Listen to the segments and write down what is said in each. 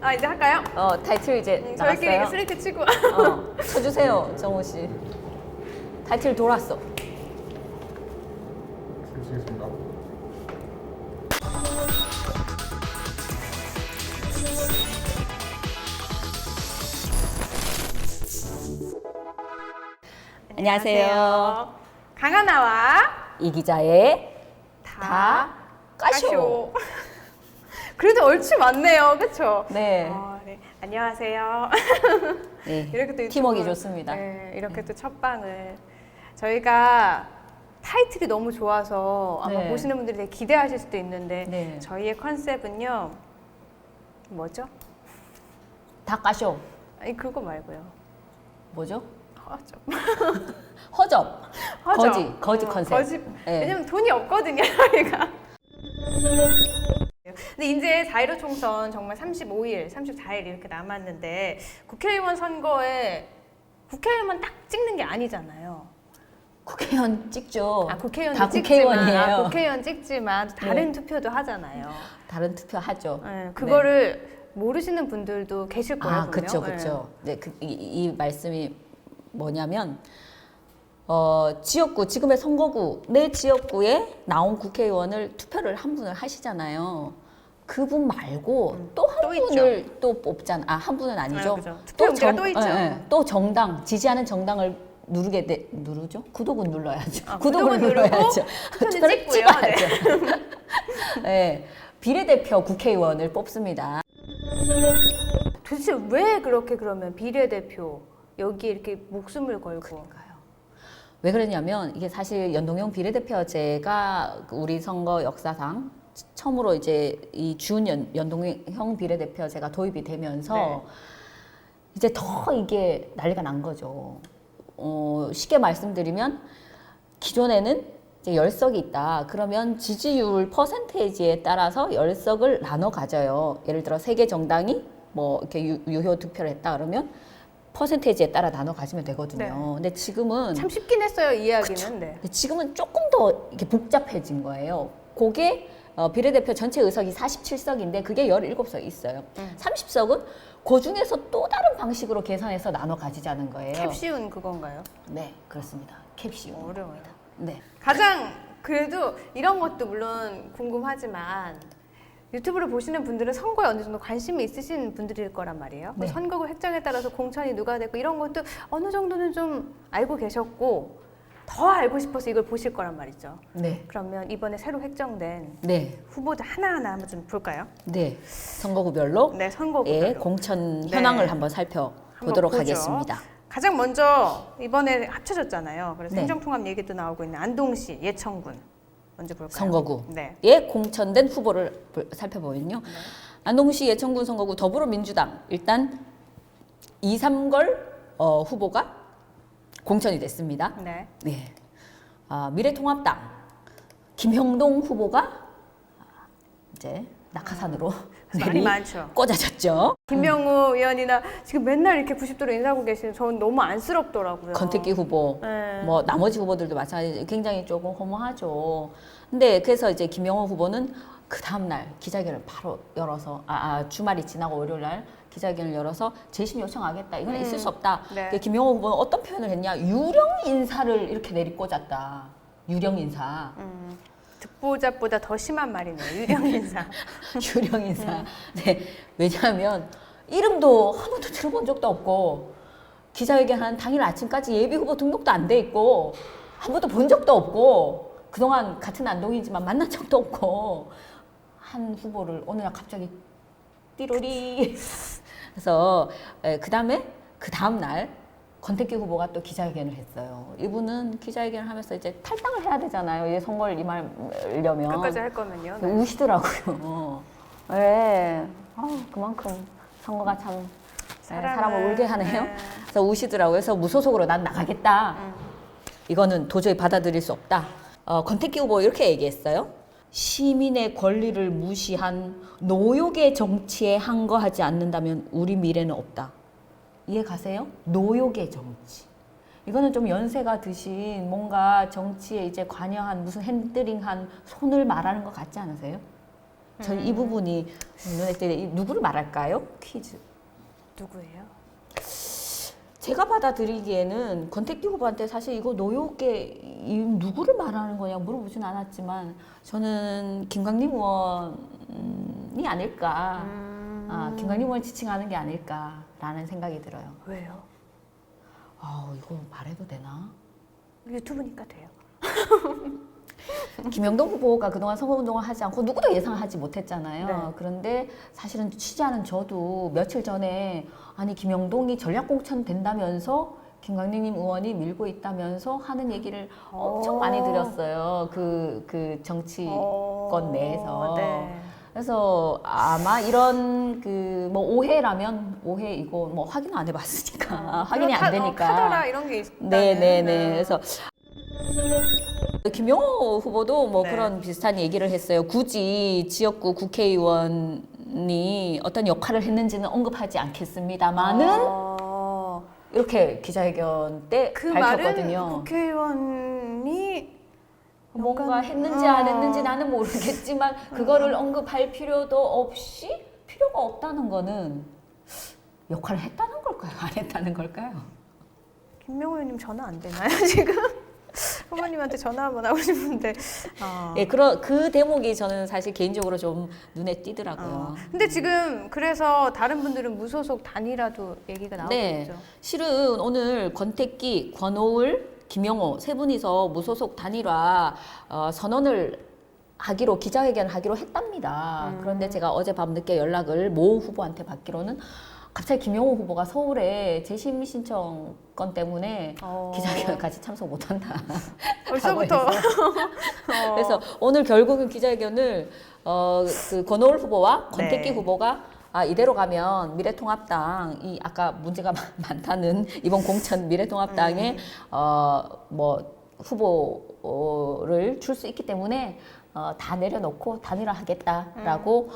아, 이제 할까요? 타이틀 이제 저희끼리 나갔어요. 스리트 치고. 쳐주세요, 정호 씨. 타이틀 돌았어. 치겠습니다. 안녕하세요. 강하나와 이 기자의 다 까쇼. 그래도 얼추 맞네요, 그렇죠? 네. 네. 안녕하세요. 네. 이렇게 또 팀워크 유튜브, 좋습니다. 네, 이렇게 또 첫 방을 저희가 타이틀이 너무 좋아서 아마 네. 보시는 분들이 되게 기대하실 수도 있는데 네. 저희의 컨셉은요 뭐죠? 다 까쇼. 아니 그거 말고요. 뭐죠? 허접. 허접. 허접. 거지 컨셉. 거짓. 네. 왜냐면 돈이 없거든요, 저희가. 근데 이제 4.15 총선 정말 35일, 34일 이렇게 남았는데 국회의원 선거에 국회의원만 딱 찍는 게 아니잖아요. 국회의원 찍죠. 국회의원 다 찍지만, 국회의원이에요. 국회의원 찍지만 다른 투표도 하잖아요. 다른 투표 하죠. 네, 그거를 모르시는 분들도 계실 거예요. 분명. 그렇죠, 그렇죠. 네, 이 말씀이 뭐냐면 지역구 지금의 선거구 내 지역구에 나온 국회의원을 투표를 한 분을 하시잖아요. 그분 말고 또 한 또 분을 있죠. 또 뽑잖아. 한 분은 아니죠. 그죠. 투표 용지가 또 있죠. 또 정당 지지하는 정당을 누르죠. 구독은 눌러야죠. 구독은 누르고 눌러야죠. 투표는 찍고요. 찍어야죠. 네, 비례대표 국회의원을 뽑습니다. 도대체 왜 그렇게 그러면 비례대표 여기에 이렇게 목숨을 걸고 왜 그러냐면 이게 사실 연동형 비례대표제가 우리 선거 역사상 처음으로 이제 이 연동형 비례대표제가 도입이 되면서 이제 더 이게 난리가 난 거죠. 쉽게 말씀드리면 기존에는 이제 10석이 있다. 그러면 지지율 퍼센테이지에 따라서 10석을 나눠 가져요. 예를 들어 3개 정당이 뭐 이렇게 유효 투표를 했다 그러면 퍼센테이지에 따라 나눠 가지면 되거든요. 네. 근데 지금은 참 쉽긴 했어요, 이 이야기는. 그쵸. 네. 근데 지금은 조금 더 이렇게 복잡해진 거예요. 그게 비례대표 전체 의석이 47석인데 그게 17석 있어요. 30석은 그 중에서 또 다른 방식으로 계산해서 나눠 가지자는 거예요. 캡 쉬운 그건가요? 네, 그렇습니다. 캡 쉬운 어려워요. 겁니다. 네. 가장 그래도 이런 것도 물론 궁금하지만 유튜브를 보시는 분들은 선거에 어느 정도 관심이 있으신 분들일 거란 말이에요. 네. 선거구 획정에 따라서 공천이 누가 됐고 이런 것도 어느 정도는 좀 알고 계셨고 더 알고 싶어서 이걸 보실 거란 말이죠. 네. 그러면 이번에 새로 획정된 네. 후보들 하나하나 한번 좀 볼까요? 네. 선거구별로 네, 선거구별로. 공천 네. 현황을 한번 살펴보도록 한번 보죠. 하겠습니다. 가장 먼저 이번에 합쳐졌잖아요. 그래서 네. 행정통합 얘기도 나오고 있는 안동시 예천군 먼저 볼까요? 선거구에 네. 공천된 후보를 살펴보면요. 안동시 예천군 선거구 더불어민주당 일단 이삼걸 후보가 공천이 됐습니다. 네. 네. 미래통합당 김형동 후보가 이제 낙하산으로 말이 많죠. 꽂아졌죠. 김명우 의원이나 지금 맨날 이렇게 90도로 인사하고 계시는 저는 너무 안쓰럽더라고요. 권택기 후보, 네. 뭐 나머지 후보들도 마찬가지 굉장히 조금 허무하죠. 근데 그래서 이제 김영호 후보는 그 다음 날 기자회견을 바로 열어서 주말이 지나고 월요일 날 기자회견을 열어서 재심 요청하겠다. 이건 있을 수 없다. 네. 근데 김영호 후보는 어떤 표현을 했냐? 유령 인사를 이렇게 내리꽂았다. 유령 인사. 듣보잡보다 더 심한 말이네요. 유령 인사. 유령 인사. 네. 왜냐하면 이름도 한 번도 들어본 적도 없고 기자회견 한 당일 아침까지 예비 후보 등록도 안 돼 있고 한 번도 본 적도 없고 그동안 같은 안동이지만 만난 적도 없고 한 후보를 어느 날 갑자기 띠로리 그래서 그 다음 날 권택기 후보가 또 기자회견을 했어요. 이분은 기자회견을 하면서 이제 탈당을 해야 되잖아요. 이 선거를 임하려면 끝까지 할 거면요. 네. 우시더라고요. 네. 그만큼 선거가 참 사람을 울게 하네요. 네. 그래서 우시더라고요. 그래서 무소속으로 난 나가겠다. 이거는 도저히 받아들일 수 없다. 권택기 후보 이렇게 얘기했어요. 시민의 권리를 무시한 노욕의 정치에 항거하지 않는다면 우리 미래는 없다. 이해 가세요? 노욕의 정치. 이거는 좀 연세가 드신 뭔가 정치에 이제 관여한 무슨 핸들링한 손을 말하는 것 같지 않으세요? 저는 이 부분이 눈에 띄는데 누구를 말할까요? 퀴즈. 누구예요? 제가 받아들이기에는 권택기 후보한테 사실 이거 노여우께 누구를 말하는 거냐 물어보진 않았지만 저는 김광림 의원이 아닐까. 김광림 의원 지칭하는 게 아닐까라는 생각이 들어요. 왜요? 이거 말해도 되나? 유튜브니까 돼요. 김영동 후보가 그동안 선거운동을 하지 않고 누구도 예상하지 못했잖아요. 네. 그런데 사실은 취재하는 저도 며칠 전에 아니 김영동이 전략공천 된다면서 김광림 의원이 밀고 있다면서 하는 얘기를 엄청 많이 들었어요. 그 정치권 내에서. 네. 그래서 아마 이런 그 뭐 오해라면 오해이고 뭐 확인 안 해봤으니까 확인이 안 되니까. 카더라 이런 게 있다는. 네네네. 그래서 김용호 후보도 뭐 네. 그런 비슷한 얘기를 했어요. 굳이 지역구 국회의원이 어떤 역할을 했는지는 언급하지 않겠습니다만은 이렇게 기자회견 때 그 밝혔거든요. 말은 국회의원이 뭔가 했는지 안 했는지 나는 모르겠지만 그거를 언급할 필요가 없다는 거는 역할을 했다는 걸까요? 안 했다는 걸까요? 김명호 의원님 전화 안 되나요 지금? 후보님한테 전화 한번 하고 싶은데. 예, 그 대목이 저는 사실 개인적으로 좀 눈에 띄더라고요. 근데 지금 그래서 다른 분들은 무소속 단일화도 얘기가 나오고 네, 있죠. 실은 오늘 권택기, 권오을, 김영호 세 분이서 무소속 단일화 선언을 하기로 기자회견을 하기로 했답니다. 그런데 제가 어젯밤 늦게 연락을 모 후보한테 받기로는 갑자기 김영호 후보가 서울에 재심 신청건 때문에 기자회견까지 참석 못한다. 벌써부터. 그래서 오늘 결국은 기자회견을 그 권오을 후보와 권택기 네. 후보가 이대로 가면 미래통합당 이 아까 문제가 많다는 이번 공천 미래통합당에 뭐 후보를 줄 수 있기 때문에 다 내려놓고 단일화하겠다라고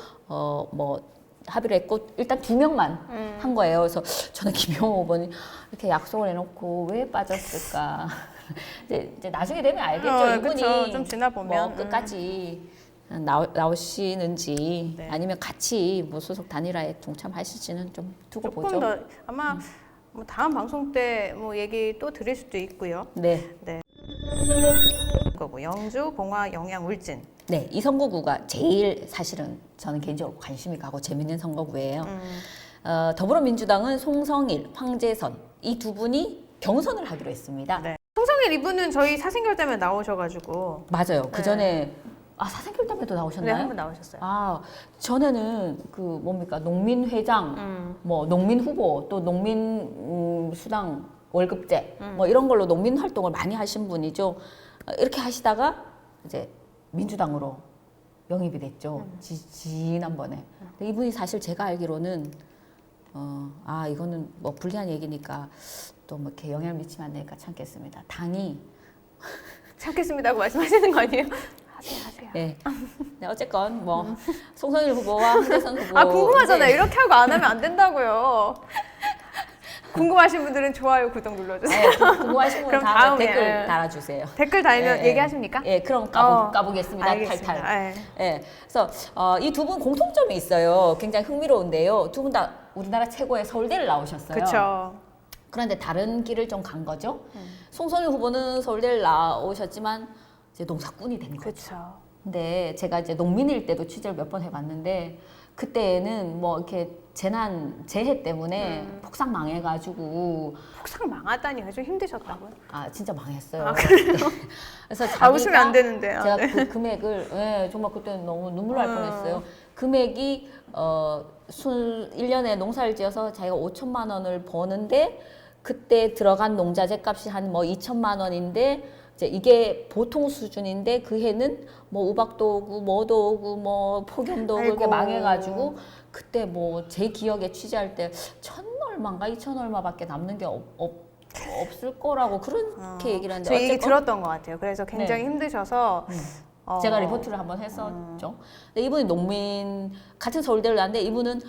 뭐 합의를 했고 일단 2명만 한 거예요. 그래서 저는 김용호 후보는 이렇게 약속을 해놓고 왜 빠졌을까? 이제 나중에 되면 알겠죠. 이분이 그쵸. 좀 지나 보면 뭐 끝까지 나오시는지 네. 아니면 같이 무소속 단일화에 동참하실지는 좀 두고 조금 보죠. 더 아마 뭐 다음 방송 때 뭐 얘기 또 드릴 수도 있고요. 네. 거고 영주, 봉화, 영양, 울진. 네, 이 선거구가 제일 사실은 저는 개인적으로 관심이 가고 재밌는 선거구예요. 더불어민주당은 송성일, 황재선 이 두 분이 경선을 하기로 했습니다. 네. 송성일 이분은 저희 사생결단에 나오셔가지고. 맞아요. 그 전에 사생결단에도 나오셨나요? 네, 한 번 나오셨어요. 전에는 그 뭡니까 농민회장, 뭐 농민 후보 또 농민 수당 월급제 뭐 이런 걸로 농민 활동을 많이 하신 분이죠. 이렇게 하시다가 이제 민주당으로 영입이 됐죠. 지난번에. 근데 이분이 사실 제가 알기로는 이거는 뭐 불리한 얘기니까 또 뭐 이렇게 영향을 미치면 안 되니까 참겠습니다. 당이 참겠습니다고 말씀하시는 거 아니에요? 하세요. 네. 네, 어쨌건 뭐 송성일 후보와 황재선 후보 궁금하잖아요. 이렇게 하고 안 하면 안 된다고요. 궁금하신 분들은 좋아요, 구독 눌러주세요. 궁금하신 분은 그럼 다음에 다음에, 댓글 달아주세요. 댓글 달면 예, 얘기하십니까? 예, 그럼 까보겠습니다. 알겠습니다. 탈탈. 예, 그래서 이 두 분 공통점이 있어요. 굉장히 흥미로운데요. 두 분 다 우리나라 최고의 서울대를 나오셨어요. 그렇죠. 그런데 다른 길을 좀 간 거죠. 송성일 후보는 서울대를 나오셨지만 이제 농사꾼이 된 거죠. 그렇죠. 근데 제가 이제 농민일 때도 취재를 몇 번 해봤는데 그때는 뭐 이렇게 재해 때문에 폭삭 망해가지고 폭삭 망하다니 좀 힘드셨다고요? 진짜 망했어요. 그래요? 그래서 자기가 웃으면 안 되는데. 제가 그 금액을 정말 그때 너무 눈물 날 뻔했어요. 금액이 1년에 농사를 지어서 자기가 5천만 원을 버는데 그때 들어간 농자재 값이 한 뭐 2천만 원인데 이제 이게 보통 수준인데 그 해는 뭐 우박도 오고 뭐도 오고 뭐 폭염도 오고 이렇게 망해가지고 그때 뭐 제 기억에 취재할 때 1,000 얼마인가 2천 얼마밖에 남는 게 없을 거라고 그렇게 얘기를 하는데 저 얘기 어쨌건 들었던 것 같아요. 그래서 굉장히 힘드셔서 제가 리포트를 한번 했었죠. 근데 이분이 농민 같은 서울대를 나왔는데 이분은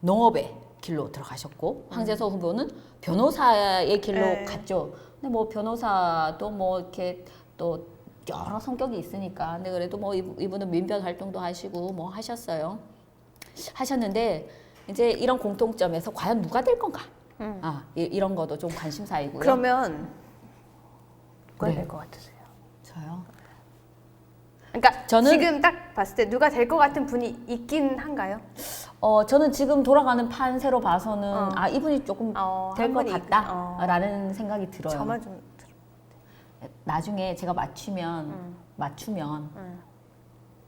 농업의 길로 들어가셨고 황재서 후보는 변호사의 길로 갔죠. 근데 뭐 변호사도 뭐 이렇게 또 여러 성격이 있으니까. 근데 그래도 뭐 이분은 민변 활동도 하시고 뭐 하셨는데 이제 이런 공통점에서 과연 누가 될 건가? 이런 것도 좀 관심사이고요. 그러면 누가 네. 될 것 같으세요? 저요? 그러니까 저는- 지금 딱 봤을 때 누가 될 것 같은 분이 있긴 한가요? 저는 지금 돌아가는 판세로 봐서는 이분이 조금 될 한 것 분이 같다라는 생각이 들어요. 저만 좀 나중에 제가 맞추면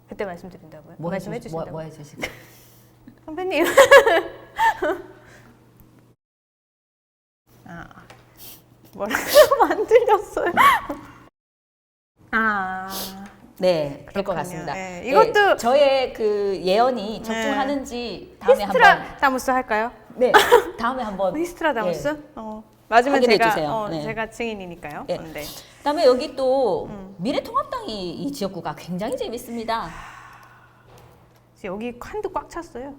그때 말씀드린다고요? 뭐 말씀해 해주- 주신다고요? 뭐 해주실까요? 선배님. 뭐라고 만들렸어요? 네, 될 것 그렇군요. 같습니다. 네, 이것도- 저의 그 예언이 적중하는지 다음에 한번 히스트라다무스 할까요? 네, 다음에 한번 히스트라다무스? 예. 맞으면 확인해 제가 주세요. 네. 제가 증인이니까요. 예. 네. 그다음에 여기 또 미래통합당이 이 지역구가 굉장히 재밌습니다. 여기 칸도 꽉 찼어요.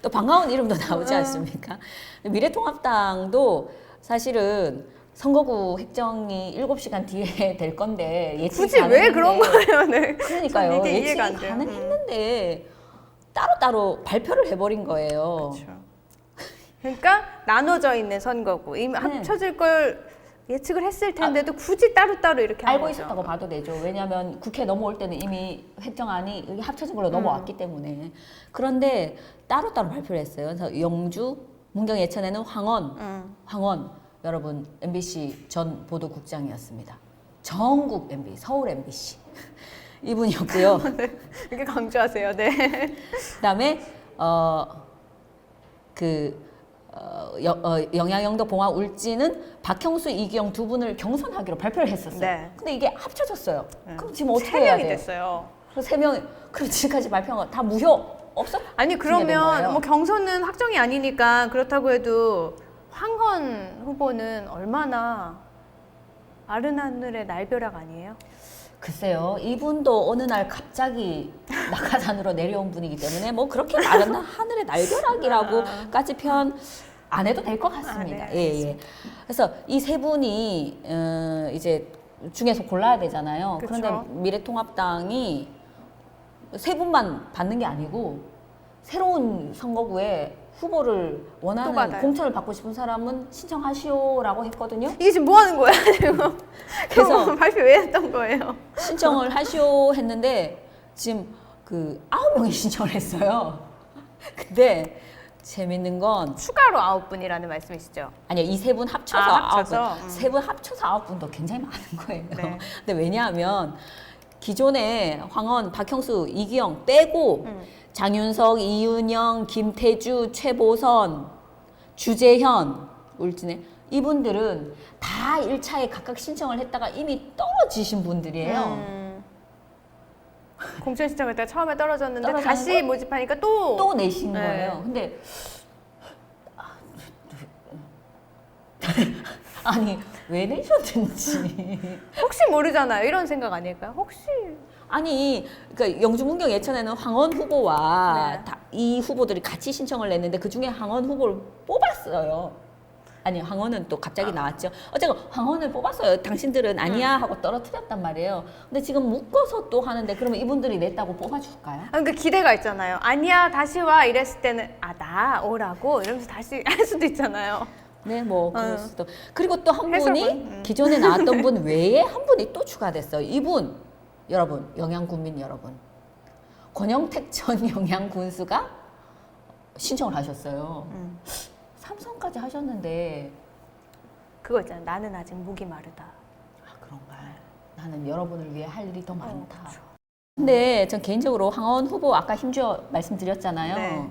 또 반가운 이름도 나오지 않습니까? 미래통합당도 사실은 선거구 획정이 7시간 뒤에 될 건데 예측이 굳이 왜 가능한데 그런 거예요? 네. 그러니까요. 전 이게 예측이 이해가 안 돼요. 가능했는데 따로따로 발표를 해버린 거예요. 그렇죠. 그러니까 나눠져 있는 선거구. 이미 합쳐질 걸 예측을 했을 텐데도 굳이 따로따로 이렇게 한 알고 거죠. 있었다고 봐도 되죠. 왜냐하면 국회 넘어올 때는 이미 획정안이 여기 합쳐진 걸로 넘어왔기 때문에. 그런데 따로따로 발표를 했어요. 그래서 영주, 문경 예천에는 황원 여러분 MBC 전 보도국장이었습니다. 전국 MB, 서울 MBC 이분이었고요. 이렇게 강조하세요. 네. 그다음에 영양영도 봉화 울진은 박형수 이기영 두 분을 경선하기로 발표를 했었어요. 네. 근데 이게 합쳐졌어요. 그럼 지금 어떻게 세 해야 명이 돼요? 됐어요. 그래서 3명이 그럼 지금까지 발표한 거 다 무효 없었? 아니 된 거예요. 그러면 뭐 경선은 확정이 아니니까 그렇다고 해도 황헌 후보는 얼마나 마른 하늘의 날벼락 아니에요? 글쎄요, 이분도 어느 날 갑자기 낙하산으로 내려온 분이기 때문에 뭐 그렇게 마른 하늘의 날벼락이라고까지 표현 안 해도 될 것 같습니다. 네, 예. 그래서 이 세 분이 이제 중에서 골라야 되잖아요. 그쵸. 그런데 미래통합당이 세 분만 받는 게 아니고 새로운 선거구에 후보를 또 원하는 받아요. 공천을 받고 싶은 사람은 신청하시오라고 했거든요. 이게 지금 뭐 하는 거야 지금? 그래서 그럼 발표 왜 했던 거예요? 신청을 하시오 했는데 지금 그 9명이 신청을 했어요. 근데 재밌는 건 추가로 9분이라는 말씀이시죠? 아니요, 이 세 분 합쳐서 합쳐서? 9분. 세 분 합쳐서 9분도 굉장히 많은 거예요. 네. 근데 왜냐하면 기존에 황헌, 박형수, 이기영 빼고 장윤석, 이윤영, 김태주, 최보선, 주재현, 울진에 이분들은 다 1차에 각각 신청을 했다가 이미 떨어지신 분들이에요. 공천 신청할 때 처음에 떨어졌는데 떨어졌는데 다시 모집하니까 또 또 내신 네. 거예요. 근데 아니 왜 내셨는지 혹시 모르잖아요. 이런 생각 아닐까요? 혹시 아니 그러니까 영주 문경 예천에는 황헌 후보와 네. 이 후보들이 같이 신청을 냈는데 그 중에 황헌 후보를 뽑았어요. 아니 황헌은 또 갑자기 나왔죠. 어쨌든 황헌을 뽑았어요. 당신들은 아니야 하고 떨어뜨렸단 말이에요. 근데 지금 묶어서 또 하는데 그러면 이분들이 냈다고 뽑아줄까요? 그러니까 기대가 있잖아요. 아니야 다시 와 이랬을 때는 나 오라고 이러면서 다시 할 수도 있잖아요. 네, 뭐 그럴 수도. 그리고 또 한 분이 해석은? 기존에 나왔던 분 외에 한 분이 또 추가됐어요. 이분 여러분 영양군민 여러분 권영택 전 영양군수가 신청을 하셨어요. 삼성까지 하셨는데 그거 있잖아요. 나는 아직 목이 마르다. 그런가? 나는 여러분을 위해 할 일이 더 많다. 그렇죠. 근데 전 개인적으로 황헌 후보 아까 힘주어 말씀드렸잖아요. 네.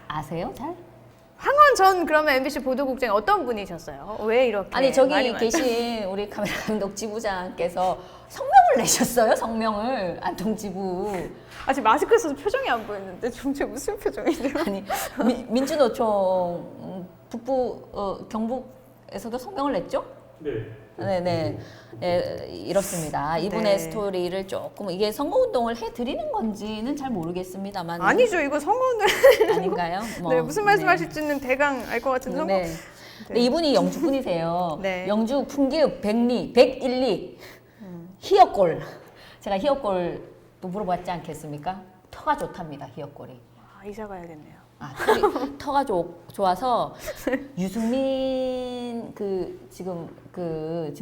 아세요? 잘? 황헌 전 그러면 MBC 보도국장이 어떤 분이셨어요? 왜 이렇게 아니 저기 말이 많- 계신 우리 카메라 감독 지부장께서 성명을 내셨어요. 성명을 안통지부. 지금 마스크 써서 표정이 안 보이는데 정체 무슨 표정이세요? 아니 민주노총 북부 경북에서도 성명을 냈죠? 네. 네네. 예, 이렇습니다. 이분의 네. 스토리를 조금 이게 선거운동을 해드리는 건지는 잘 모르겠습니다만 아니죠. 이거 선거운동. 아닌가요? 뭐, 네, 무슨 말씀하실지는 대강 알 것 같은데 선거. 네. 근데 이분이 영주 분이세요. 네. 영주 풍기읍 백리 101리 희역골. 제가 희역골도 물어봤지 않겠습니까? 터가 좋답니다. 희역골이. 아, 이사 가야겠네요. 아, 터가 좋아서 유승민 지금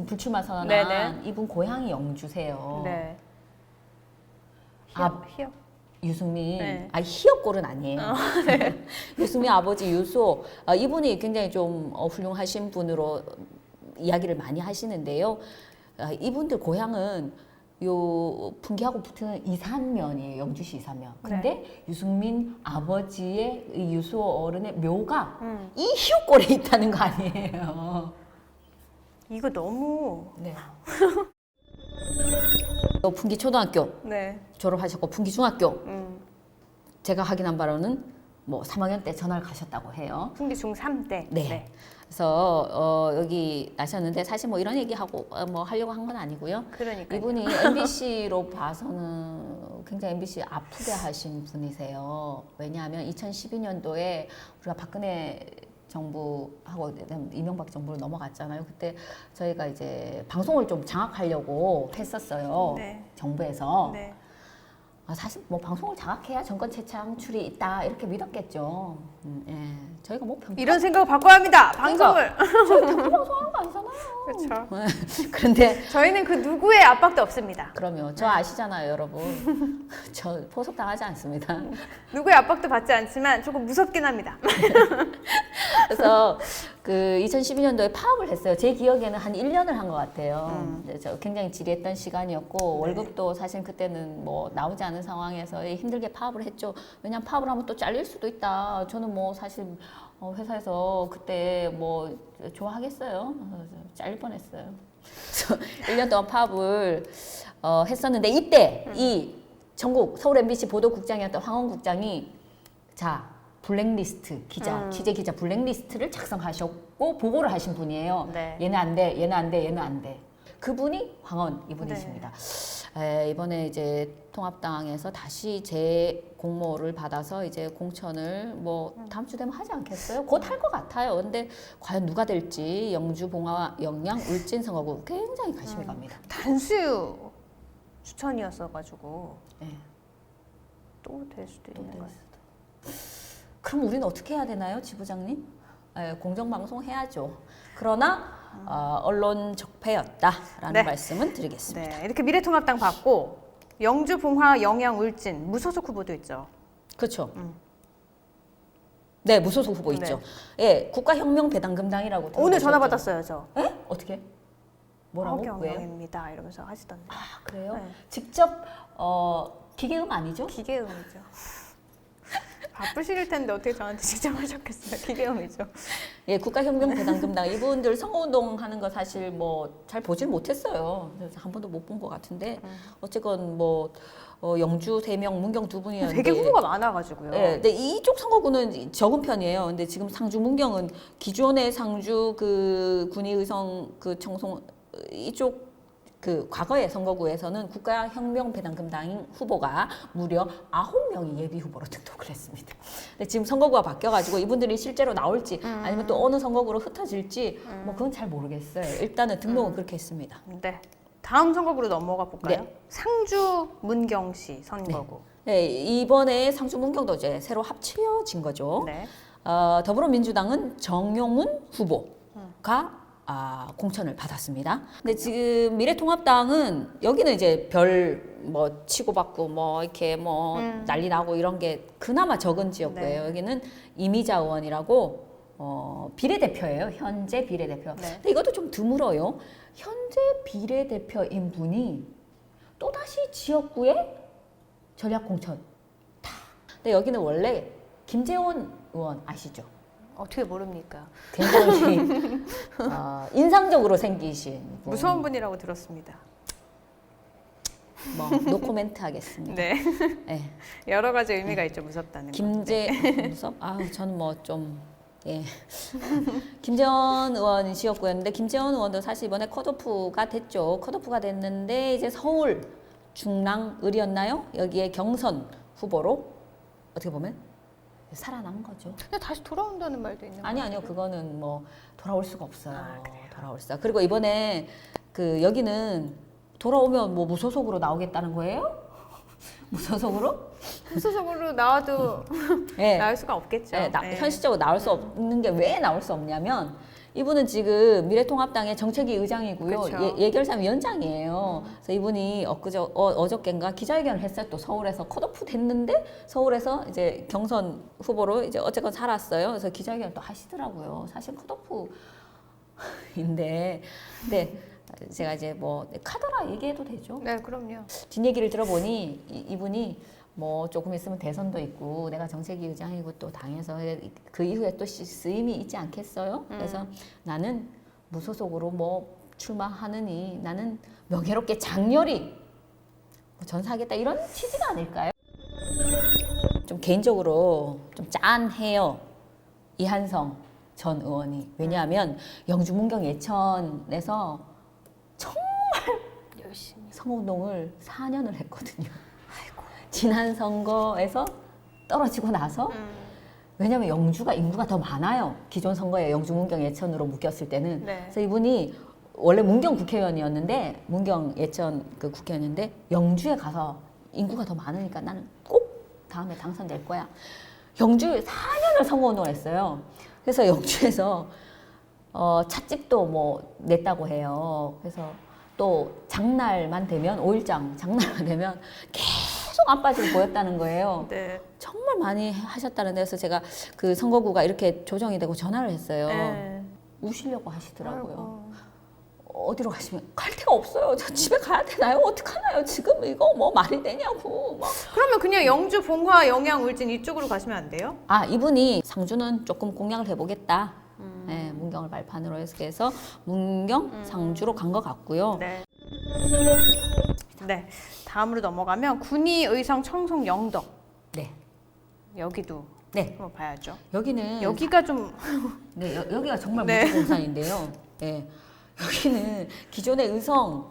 불출마 선언한 네네. 이분 고향이 영주세요. 네. 아, 희역. 유승민, 네. 희역골은 아니에요. 유승민 아버지 유소, 이분이 굉장히 좀 훌륭하신 분으로 이야기를 많이 하시는데요. 이분들 고향은 요 풍기하고 붙은 이산면이에요. 영주시 이산면. 근데 유승민 아버지의 이 유소 어른의 묘가 이 희역골에 있다는 거 아니에요. 이거 너무. 네. 또 풍기 초등학교 네. 졸업하셨고 풍기 중학교 음. 제가 확인한 바로는 뭐 3학년 때 전화를 가셨다고 해요. 풍기 중3 때. 네. 그래서 여기 나셨는데 사실 뭐 이런 얘기하고 뭐 하려고 한 건 아니고요. 그러니까. 이분이 MBC로 봐서는 굉장히 MBC 아프게 하신 분이세요. 왜냐하면 2012년도에 우리가 박근혜 정부하고 이명박 정부로 넘어갔잖아요. 그때 저희가 이제 방송을 좀 장악하려고 했었어요. 네. 정부에서. 네. 사실 뭐 방송을 장악해야 정권 재창출이 있다 이렇게 믿었겠죠. 예. 저희가 뭐 이런 생각을 바꿔야 합니다. 방송을. 저희 당구 방송하는 거 아니잖아요. 그렇죠. 그런데 저희는 그 누구의 압박도 없습니다. 그럼요. 저 아시잖아요, 여러분. 저 포섭 당하지 않습니다. 누구의 압박도 받지 않지만 조금 무섭긴 합니다. 그래서 그 2012년도에 파업을 했어요. 제 기억에는 한 1년을 한 것 같아요. 근데 저 굉장히 지리했던 시간이었고 월급도 사실 그때는 뭐 나오지 않은 상황에서 힘들게 파업을 했죠. 왜냐하면 파업을 하면 또 잘릴 수도 있다. 저는 뭐 사실 회사에서 그때 뭐 좋아하겠어요. 잘릴 뻔했어요. 그래서 1년 동안 파업을 했었는데 이때 이 전국 서울 MBC 보도국장이었던 황원 국장이 자 블랙리스트 기자 취재 기자 블랙리스트를 작성하셨고 보고를 하신 분이에요. 네. 얘는 안 돼, 얘는 안 돼, 얘는 안 돼. 그분이 황원 이분이십니다. 이번에 이제 통합당에서 다시 재공모를 받아서 이제 공천을 뭐 다음 주 되면 하지 않겠어요? 곧 할 것 같아요. 근데 과연 누가 될지 영주, 봉화, 영양, 울진 선거구 굉장히 관심이 갑니다. 단수 추천이었어가지고 네. 또 될 수도 있는 거예요. 그럼 우리는 어떻게 해야 되나요, 지부장님? 공정방송 해야죠. 그러나 언론 적폐였다라는 네. 말씀은 드리겠습니다. 네, 이렇게 미래통합당 받고 영주, 봉화, 영양, 울진 무소속 후보도 있죠. 그렇죠. 네, 무소속 후보 네. 있죠. 예, 국가혁명배당금당이라고 오늘 전화 들어보셨죠? 받았어요, 저. 예? 어떻게? 뭐라고? 왜요? 허경영입니다. 이러면서 하시던데. 아, 그래요? 네. 직접 기계음 아니죠? 기계음이죠. 바쁘실 텐데 어떻게 저한테 직접 하셨겠어요? 기계음이죠. 예, 국가혁명배당금당 이분들 선거운동 하는 거 사실 뭐 잘 보질 못했어요. 그래서 한 번도 못 본 것 같은데 어쨌건 뭐 영주 3명, 문경 2분이었는데 되게 후보가 많아가지고요. 예, 근데 이쪽 선거구는 적은 편이에요. 근데 지금 상주 문경은 기존의 상주 그 군의의성 그 청송 이쪽 그 과거의 선거구에서는 국가혁명배당금당 후보가 무려 9명이 예비 후보로 등록을 했습니다. 근데 지금 선거구가 바뀌어가지고 이분들이 실제로 나올지 아니면 또 어느 선거구로 흩어질지 뭐 그건 잘 모르겠어요. 일단은 등록은 그렇게 했습니다. 네. 다음 선거구로 넘어가 볼까요? 네. 상주 문경시 선거구. 네, 이번에 상주 문경도 이제 새로 합쳐진 거죠. 네. 더불어민주당은 정용훈 후보가 공천을 받았습니다. 근데 지금 미래통합당은 여기는 이제 별 뭐 치고받고 뭐 이렇게 뭐 난리 나고 이런 게 그나마 적은 지역구예요. 네. 여기는 이미자 의원이라고 비례대표예요. 현재 비례대표. 네. 근데 이것도 좀 드물어요. 현재 비례대표인 분이 또다시 지역구에 전략 공천. 근데 여기는 원래 김재원 의원 아시죠? 어떻게 모릅니까? 굉장히 인상적으로 생기신 분. 무서운 분이라고 들었습니다. 뭐 노코멘트 하겠습니다. 네. 네. 여러 가지 의미가 있죠. 무섭다는 거. 김재 무섭? 저는 뭐 좀 예. 김재원 의원이 지역구였는데 김재원 의원도 사실 이번에 컷오프가 됐죠. 컷오프가 됐는데 이제 서울 중랑을이었나요? 여기에 경선 후보로 어떻게 보면 살아난 거죠. 근데 다시 돌아온다는 말도 있는 아니요, 거예요. 그거는 뭐 돌아올 수가 없어요. 아, 그래요? 돌아올 수가. 그리고 이번에 그 여기는 돌아오면 뭐 무소속으로 나오겠다는 거예요? 무소속으로? 소속으로 나와도 네. 나올 수가 없겠죠. 네, 네. 현실적으로 나올 수 없는 게 왜 나올 수 없냐면 이분은 지금 미래통합당의 정책위 의장이고요. 그렇죠. 예결상 위원장이에요. 그래서 이분이 어저께인가 기자회견을 했어요. 또 서울에서 컷오프 됐는데 서울에서 이제 경선 후보로 이제 어쨌건 살았어요. 그래서 기자회견을 또 하시더라고요. 사실 컷오프인데, 근데 제가 이제 뭐 카더라 얘기해도 되죠? 네, 그럼요. 뒷얘기를 들어보니 이분이 뭐 조금 있으면 대선도 있고 내가 정책위 의장이고 또 당에서 그 이후에 또 쓰임이 있지 않겠어요? 그래서 나는 무소속으로 뭐 출마하느니 나는 명예롭게 장렬히 전사하겠다 이런 취지가 아닐까요? 좀 개인적으로 좀 짠해요. 이한성 전 의원이. 왜냐하면 영주 문경 예천에서 열심히. 선거운동을 4년을 했거든요. 지난 선거에서 떨어지고 나서 왜냐하면 영주가 인구가 더 많아요. 기존 선거에 영주 문경 예천으로 묶였을 때는. 네. 그래서 이분이 원래 문경 국회의원이었는데 문경 예천 그 국회의원인데 영주에 가서 인구가 더 많으니까 나는 꼭 다음에 당선될 거야. 영주에 4년을 선거운동을 했어요. 그래서 영주에서 찻집도 뭐 냈다고 해요. 그래서 또 장날만 되면 5일장 장날만 되면 계속 안 빠지고 보였다는 거예요. 네. 정말 많이 하셨다는 데서 제가 그 선거구가 이렇게 조정이 되고 전화를 했어요. 네. 우시려고 하시더라고요. 아이고. 어디로 가시면 갈 데가 없어요. 저 집에 가야 되나요? 어떡하나요? 지금 이거 뭐 말이 되냐고. 막. 그러면 그냥 영주 봉화 영양 울진 이쪽으로 가시면 안 돼요? 아 이분이 상주는 조금 공략을 해보겠다. 네, 문경을 발판으로 해서 문경 상주로 간 것 같고요. 네. 네. 다음으로 넘어가면 군위 의성 청송 영덕. 네, 여기도 네. 한번 봐야죠. 여기는 여기가 좀 네, 여기가 정말 네. 무주공산인데요. 네, 여기는 기존의 의성,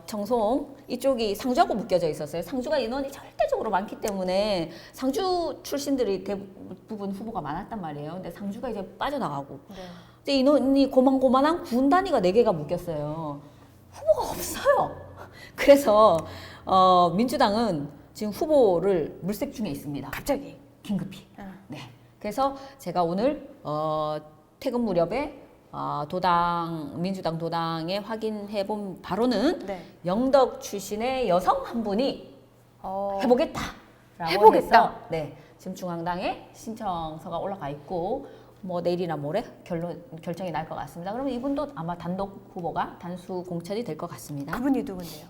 청송 이쪽이 상주하고 묶여져 있었어요. 상주가 인원이 절대적으로 많기 때문에 상주 출신들이 대부분 후보가 많았단 말이에요. 근데 상주가 이제 빠져나가고 네. 이제 인원이 고만고만한 군 단위가 4개가 묶였어요. 후보가 없어요. 그래서 민주당은 지금 후보를 물색 중에 있습니다. 갑자기. 긴급히. 아. 네. 그래서 제가 오늘 퇴근 무렵에 민주당 도당에 확인해 본 바로는 네. 영덕 출신의 여성 한 분이 해보겠다라고 해보겠다. 해서 네. 지금 중앙당에 신청서가 올라가 있고 뭐 내일이나 모레 결정이 날 것 같습니다. 그러면 이분도 아마 단독 후보가 단수 공천이 될 것 같습니다. 그분이 누군데요?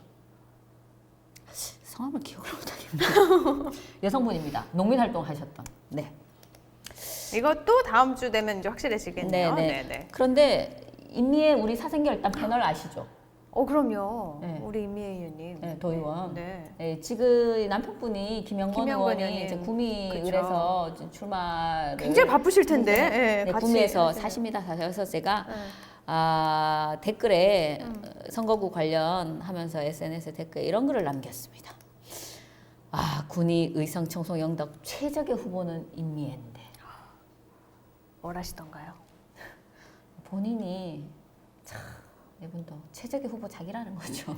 성함을 기억을 못하겠네요. 여성분입니다. 농민활동 하셨던. 네. 이것도 다음 주 되면 이제 확실해지겠네요. 네네. 네네. 그런데 인미의 우리 사생결단 패널 아시죠? 그럼요. 네. 우리 임미애 의원님. 네, 도의원. 네. 네, 지금 남편분이 김영건 김영건 의원이 의원님. 이제 구미을에서 출마를 굉장히 바쁘실 텐데. 네, 네, 같이 구미에서 하세요. 사십니다. 그래서 제가 네. 댓글에 선거구 관련하면서 SNS에 댓글에 이런 글을 남겼습니다. 군위 의성 청송 영덕 최적의 후보는 임미애인데 뭘 하시던가요? 본인이 참 이분도 최적의 후보 자기라는 거죠.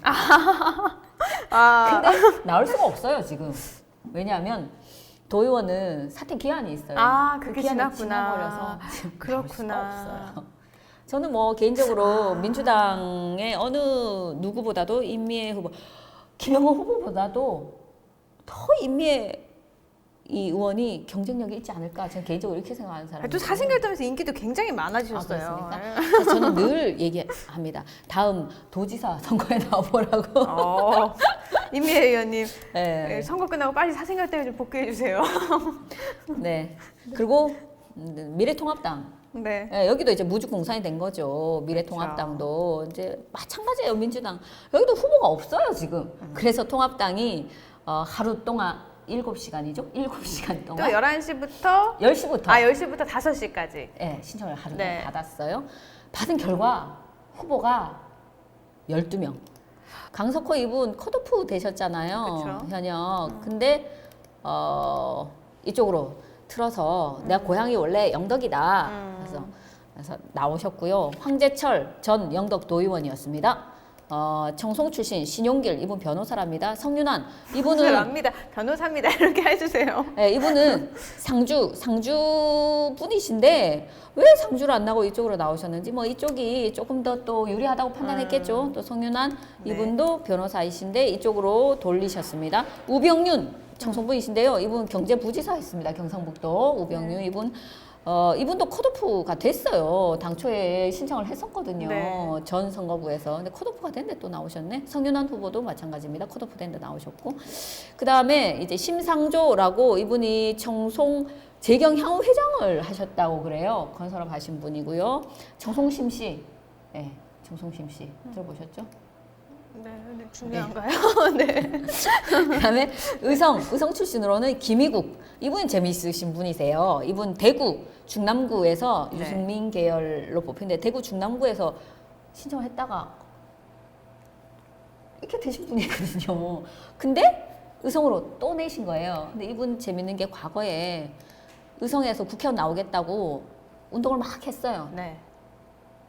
근데 나올 수가 없어요 지금. 왜냐하면 도의원은 사퇴 기한이 있어요. 그게 기한이 지났구나. 지나버려서 지금 그렇구나. 나올 수가 없어요. 저는 뭐 개인적으로 민주당의 어느 누구보다도 임미애 후보, 김영호 후보보다도 더 임미애 이 의원이 경쟁력이 있지 않을까 저는 개인적으로 이렇게 생각하는 사람이에요. 또 사생결단에서 인기도 굉장히 많아지셨어요. 그렇습니까? 그래서 저는 늘 얘기합니다. 다음 도지사 선거에 나와보라고. 임미애 의원님, 네. 선거 끝나고 빨리 사생결단에 좀 복귀해 주세요. 네. 그리고 미래통합당. 네. 네, 여기도 이제 무주공산이 된 거죠. 미래통합당도 이제 마찬가지예요. 민주당 여기도 후보가 없어요 지금. 그래서 통합당이 하루 동안 7시간이죠? 7시간 또 동안 11시부터 10시부터 10시부터 5시까지. 네, 신청을 하루 네. 받았어요. 받은 결과 후보가 12명. 강석호 이분 컷오프 되셨잖아요. 그쵸. 현역. 근데 이쪽으로 틀어서 내가 고향이 원래 영덕이다. 그래서 나오셨고요. 황재철 전 영덕 도의원이었습니다. 청송 출신 신용길 이분 변호사랍니다. 성윤환 이분은 압니다. 변호사입니다. 이렇게 해주세요. 네, 이분은 상주 분이신데 왜 상주를 안 나고 이쪽으로 나오셨는지 뭐 이쪽이 조금 더 또 유리하다고 판단했겠죠. 또 성윤환 네. 이분도 변호사이신데 이쪽으로 돌리셨습니다. 우병윤 청송분이신데요. 이분 경제부지사 했습니다. 경상북도 우병윤 이분 이분도 컷오프가 됐어요. 당초에 신청을 했었거든요. 네. 전 선거구에서. 근데 컷오프가 됐는데 또 나오셨네. 성윤환 후보도 마찬가지입니다. 컷오프 됐는데 나오셨고. 그 다음에 이제 심상조라고 이분이 청송 재경향후 회장을 하셨다고 그래요. 건설업 하신 분이고요. 청송심씨. 네, 청송심씨. 들어보셨죠? 네, 근데 중요한가요? 네. 그다음에 의성 출신으로는 김희국 이분 재미있으신 분이세요. 이분 대구 중남구에서 네. 유승민 계열로 뽑힌데 대구 중남구에서 신청을 했다가 이렇게 되신 분이거든요. 근데 의성으로 또 내신 거예요. 근데 이분 재밌는 게 과거에 의성에서 국회의원 나오겠다고 운동을 막 했어요. 네.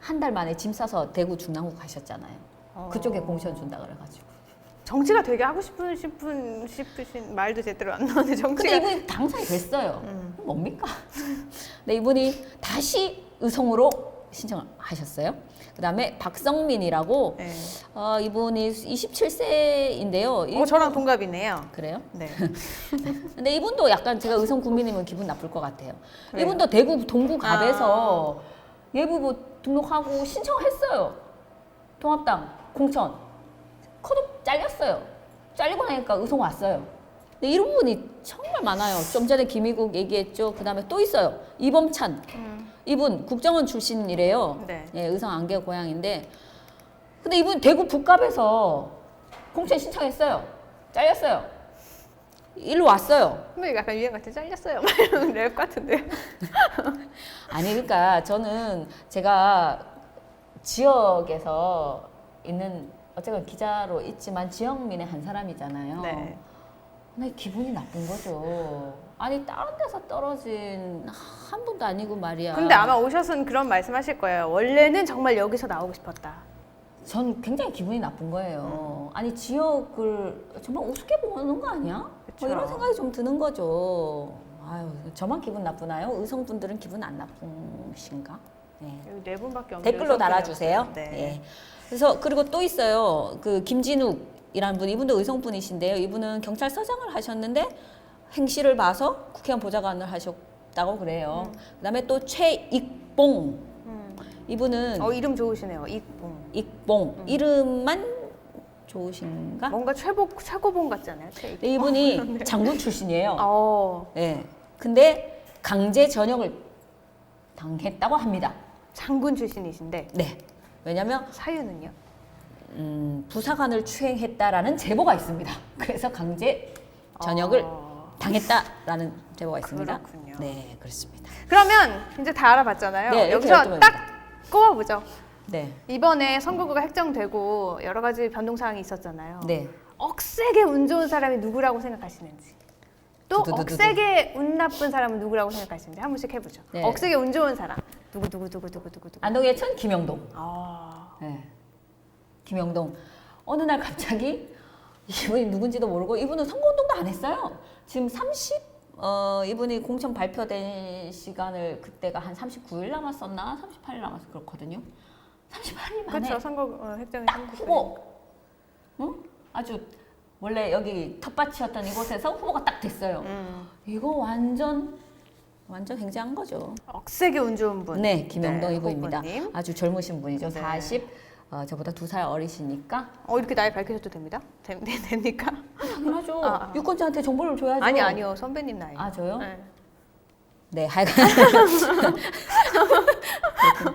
한 달 만에 짐 싸서 대구 중남구 가셨잖아요. 그쪽에 공천 준다 그래가지고. 정치가 되게 하고 싶으신 말도 제대로 안 나오는데 근데 정치가. 이분이 당선이 됐어요. 뭡니까? 네, 이분이 다시 의성으로 신청을 하셨어요. 그 다음에 박성민이라고, 네. 이분이 27세인데요. 저랑 동갑이네요. 그래요? 네. 근데 이분도 약간 제가 의성 국민이면 기분 나쁠 것 같아요. 왜요? 이분도 대구 동구갑에서 예부부 등록하고 신청했어요. 통합당 공천. 컷업 잘렸어요. 잘리고 나니까 의성 왔어요. 근데 이런 분이 정말 많아요. 좀 전에 김희국 얘기했죠. 그 다음에 또 있어요. 이범찬. 이분 국정원 출신이래요. 네. 예, 의성 안개 고향인데. 근데 이분 대구 북갑에서 공천 신청했어요. 잘렸어요. 일로 왔어요. 근데 약간 유행 같은 잘렸어요. 막 이런 랩 같은데. 아니 그러니까 저는 제가 지역에서 있는 어쨌든 기자로 있지만 지역민의 한 사람이잖아요. 네. 근데 기분이 나쁜 거죠. 아니 다른 데서 떨어진 한 분도 아니고 말이야. 근데 아마 오셔서는 그런 말씀하실 거예요. 원래는 정말 여기서 나오고 싶었다. 전 굉장히 기분이 나쁜 거예요. 아니 지역을 정말 우습게 보는 거 아니야? 그쵸. 뭐 이런 생각이 좀 드는 거죠. 아유 저만 기분 나쁘나요? 의성분들은 기분 안 나쁘신가? 네. 여기 네 분밖에 없는데 댓글로 달아주세요. 네. 네. 그래서 그리고 또 있어요. 그 김진욱이라는 분, 이분도 의성분이신데요. 이분은 경찰서장을 하셨는데 행시를 봐서 국회의원 보좌관을 하셨다고 그래요. 그다음에 또 최익봉. 이분은 이름 좋으시네요. 이봉. 익봉. 이름만 좋으신가? 뭔가 최고봉 같잖아요. 네, 이분이 장군 출신이에요. 네. 근데 강제 전역을 당했다고 합니다. 장군 출신이신데 네. 왜냐면 사유는요? 부사관을 추행했다라는 제보가 있습니다. 그래서 강제 전역을 당했다라는 제보가 있습니다. 그렇군요. 네, 그렇습니다. 그러면 이제 다 알아봤잖아요. 네, 이렇게 여기서 여쭤봅니다. 딱 꼽아보죠. 네, 이번에 선거구가 획정되고 여러 가지 변동사항이 있었잖아요. 네. 억세게 운 좋은 사람이 누구라고 생각하시는지, 또 두두두두두. 억세게 운 나쁜 사람은 누구라고 생각하시는지 한 분씩 해보죠. 네. 억세게 운 좋은 사람 누구. 안동의 천 김영동. 아, 네. 김영동. 어느 날 갑자기 이분이 누군지도 모르고 이분은 선거운동도 안 했어요. 지금 이분이 공천 발표된 시간을 그때가 한 39일 남았었나? 38일 남았어 그렇거든요. 38일 만에 그렇죠. 선거 획정이 딱 후보. 응? 아주 원래 여기 텃밭이었던 이곳에서 후보가 딱 됐어요. 이거 완전 굉장한 거죠. 억세게 운 좋은 분. 네, 김영동 네, 이분입니다. 후보님. 아주 젊으신 분이죠. 네. 저보다 2살 어리시니까. 이렇게 나이 밝히셔도 됩니다? 됩니까? 당연하죠. 아. 유권자한테 정보를 줘야죠. 아니요. 선배님 나이. 아, 저요? 네. 네, 하여간.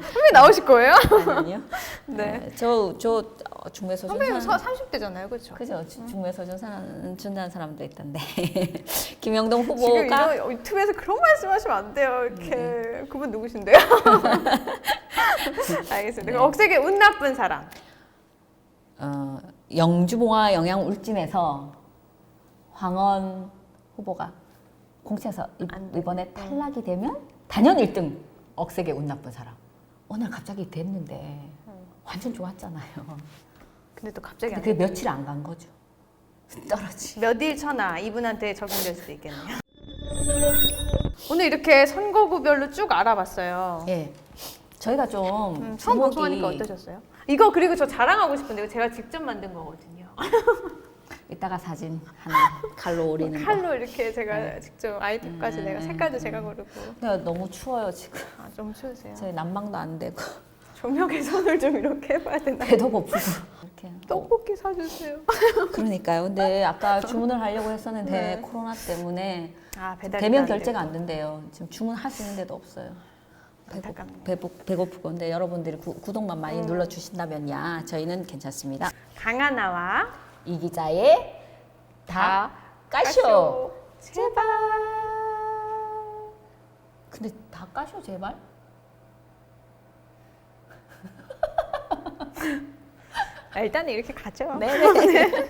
선배 나오실 거예요? 아니요. 네. 저 중매서준 선배님 사는 30대잖아요, 그렇죠? 그죠? 중매서준 준다는 사람도 있던데 김영동 지금 후보가 이런 유튜브에서 그런 말씀하시면 안 돼요. 이렇게 그분 누구신데요? 알겠습니다. 네. 억세게 운 나쁜 사람. 영주봉화 영양울진에서 황원 후보가 공채에서 이번에 탈락이 되면 단연 1등 억세게 운 나쁜 사람. 오늘 갑자기 됐는데 완전 좋았잖아요. 근데 또 갑자기 근데 그게 며칠 안 간 거죠. 떨어지. 몇일 천하 이분한테 적용될 수도 있겠네요. 오늘 이렇게 선거구별로 쭉 알아봤어요. 예. 저희가 좀 처음 제목이 방송하니까 어떠셨어요? 이거 그리고 저 자랑하고 싶은데 이거 제가 직접 만든 거거든요. 이따가 사진 하나 칼로 오리는 거. 칼로 이렇게 제가 직접 아이템까지 내가 색깔도 제가 고르고. 근데 너무 추워요 지금. 아, 좀 추우세요. 저희 난방도 안 되고 조명 개선을 좀 이렇게 해봐야 되나? 배도 고프고 이렇게. 떡볶이 사주세요. 그러니까요. 근데 아까 주문을 하려고 했었는데 네. 코로나 때문에 아, 배달 대면 결제가 안 된대요. 지금 주문할 수 있는 데도 없어요. 안타깝네요. 배고프고 근데 여러분들이 구독만 많이 눌러주신다면야 저희는 괜찮습니다. 강하나와 이 기자의 다 까쇼. 제발. 근데 다 까쇼 제발? 일단은 이렇게 가죠. 네네.